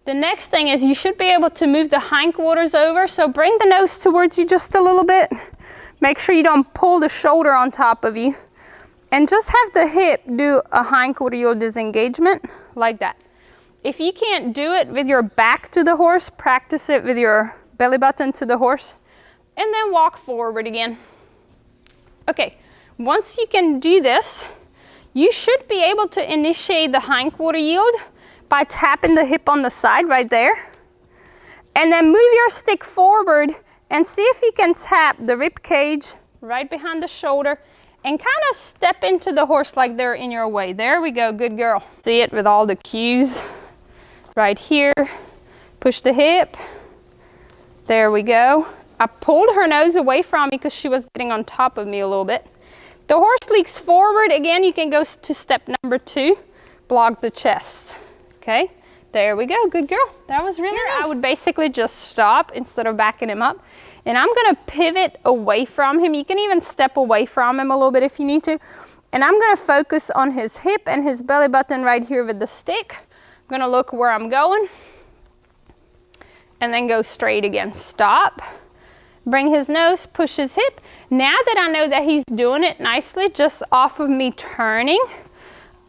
The next thing is you should be able to move the hindquarters over. So bring the nose towards you just a little bit. Make sure you don't pull the shoulder on top of you. And just have the hip do a hindquarter heel disengagement like that. If you can't do it with your back to the horse, practice it with your belly button to the horse. And then walk forward again. Okay, once you can do this, you should be able to initiate the hindquarter yield by tapping the hip on the side right there. And then move your stick forward and see if you can tap the rib cage right behind the shoulder and kind of step into the horse like they're in your way. There we go, good girl. See it with all the cues right here. Push the hip. There we go. I pulled her nose away from me because she was getting on top of me a little bit. The horse leaks forward. Again, you can go to step number 2, block the chest. Okay, there we go, good girl. That was really nice. I would basically just stop instead of backing him up. And I'm gonna pivot away from him. You can even step away from him a little bit if you need to. And I'm gonna focus on his hip and his belly button right here with the stick. I'm gonna look where I'm going. And then go straight again, stop. Bring his nose, push his hip. Now that I know that he's doing it nicely, just off of me turning,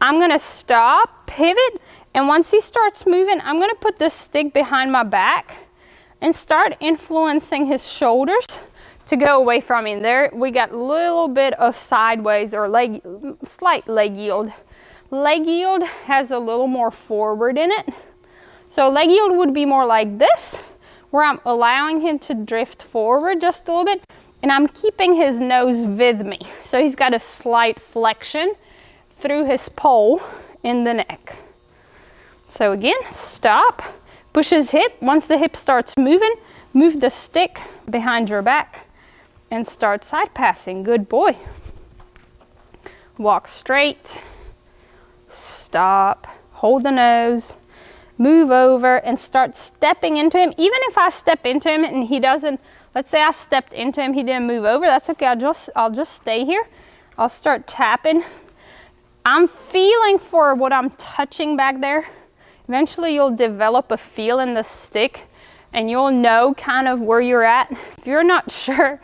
I'm gonna stop, pivot, and once he starts moving, I'm gonna put this stick behind my back and start influencing his shoulders to go away from him. There, we got a little bit of sideways or slight leg yield. Leg yield has a little more forward in it. So leg yield would be more like this, where I'm allowing him to drift forward just a little bit, and I'm keeping his nose with me. So he's got a slight flexion through his pole in the neck. So again, stop, push his hip. Once the hip starts moving, move the stick behind your back and start side passing. Good boy. Walk straight, stop, hold the nose, move over and start stepping into him. Even if I step into him and he doesn't, let's say I stepped into him, he didn't move over, that's okay, I'll just stay here. I'll start tapping. I'm feeling for what I'm touching back there. Eventually you'll develop a feel in the stick and you'll know kind of where you're at. If you're not sure,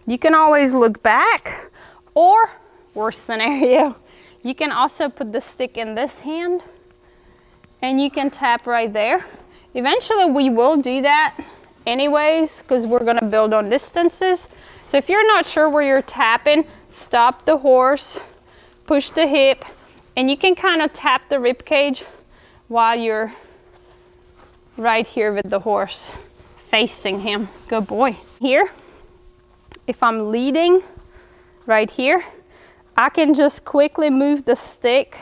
you can always look back, or worst scenario, you can also put the stick in this hand and you can tap right there. Eventually we will do that anyways because we're gonna build on distances. So if you're not sure where you're tapping, stop the horse, push the hip, and you can kind of tap the rib cage while you're right here with the horse facing him. Good boy. Here, if I'm leading right here, I can just quickly move the stick.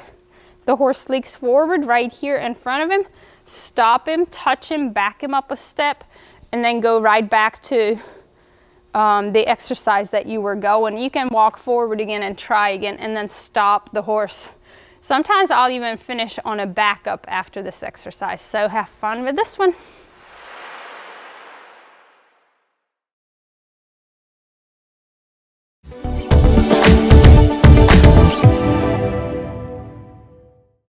The horse leaks forward right here in front of him, stop him, touch him, back him up a step, and then go right back to the exercise that you were going. You can walk forward again and try again and then stop the horse. Sometimes I'll even finish on a backup after this exercise. So have fun with this one.